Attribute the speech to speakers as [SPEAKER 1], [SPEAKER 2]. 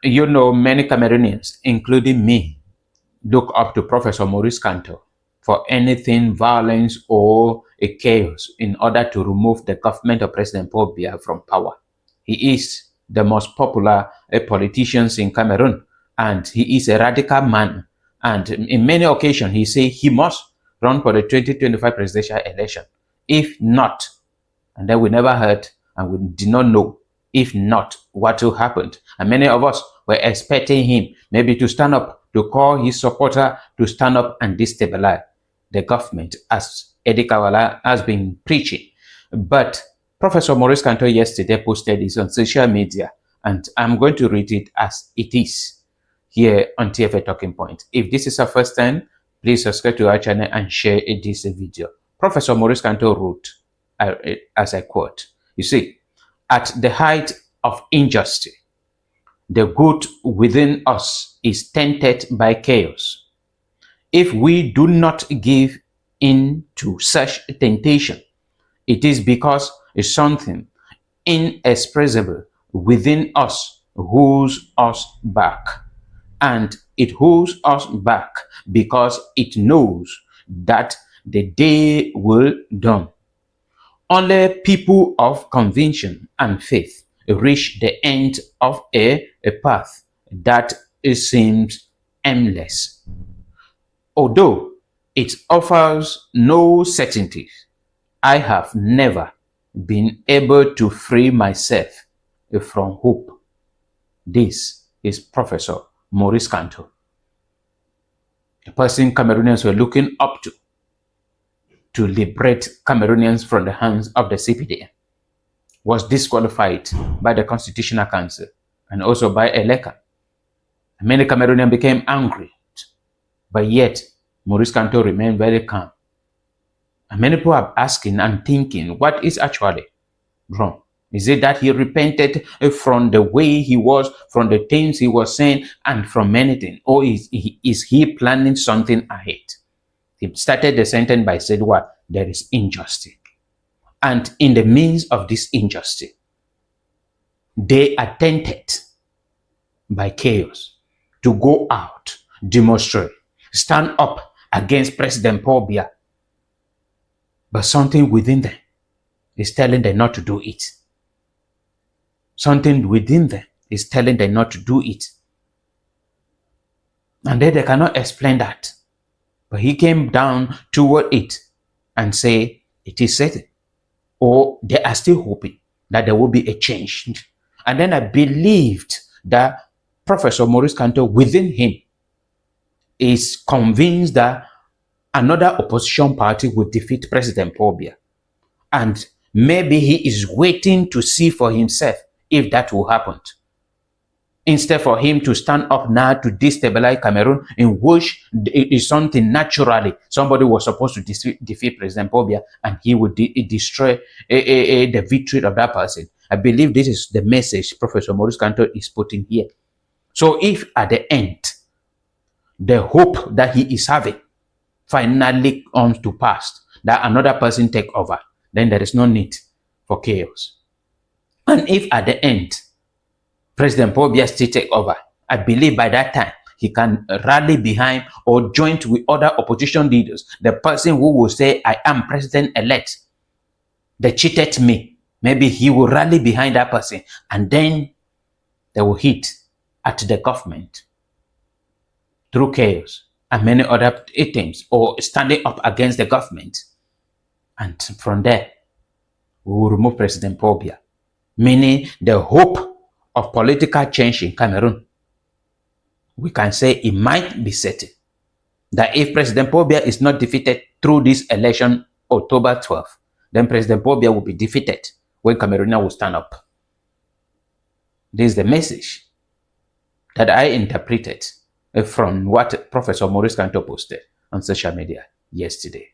[SPEAKER 1] You know, many Cameroonians, including me, look up to Professor Maurice Kamto for anything violence or a chaos in order to remove the government of President Paul Biya from power. He is the most popular politician in Cameroon, and he is a radical man. And in many occasions, he say he must run for the 2025 presidential election. If not, and then we never heard and we did not know, if not, what will happen. And many of us were expecting him maybe to stand up, to call his supporter to stand up and destabilize the government, as Eddie Kawala has been preaching. But Professor Maurice Kamto yesterday posted this on social media, and I'm going to read it as it is here on TFA Talking Point. If this is our first time, please subscribe to our channel and share this video. Professor Maurice Kamto wrote, as I quote, you see, at the height of injustice, the good within us is tainted by chaos. If we do not give in to such temptation, it is because something inexpressible within us holds us back. And it holds us back because it knows that the day will dawn. Only people of conviction and faith reach the end of a path that seems endless. Although it offers no certainty, I have never been able to free myself from hope. This is Professor Maurice Kamto, a person Cameroonians were looking up to liberate Cameroonians from the hands of the CPDM, was disqualified by the Constitutional Council and also by Eleka. Many Cameroonians became angry, but yet Maurice Kamto remained very calm. And many people are asking and thinking, what is actually wrong? Is it that he repented from the way he was, from the things he was saying, and from many things? Or is he planning something ahead? He started the sentence by saying, what? There is injustice. And in the midst of this injustice, they are tempted by chaos to go out, demonstrate, stand up against President Paul Biya. But something within them is telling them not to do it. Something within them is telling them not to do it. And then they cannot explain that. But he came down toward it and say it is certain. Or they are still hoping that there will be a change. And then I believed that Professor Maurice Kamto within him is convinced that another opposition party will defeat President Paul Biya. And maybe he is waiting to see for himself if that will happen. Instead for him to stand up now to destabilize Cameroon, in which it is something naturally somebody was supposed to defeat President Paul Biya, and he would destroy the victory of that person. I believe this is the message Professor Maurice Kamto is putting here. So if at the end, the hope that he is having finally comes to pass, that another person take over, then there is no need for chaos. And if at the end, President Paul Biya still take over, I believe by that time, he can rally behind or join with other opposition leaders. The person who will say, I am president-elect, they cheated me. Maybe he will rally behind that person, and then they will hit at the government through chaos and many other things, or standing up against the government. And from there, we will remove President Paul Biya. Meaning the hope of political change in Cameroon, we can say it might be certain that if President Paul Biya is not defeated through this election, October 12th, then President Paul Biya will be defeated when Cameroonians will stand up. This is the message that I interpreted from what Professor Maurice Kamto posted on social media yesterday.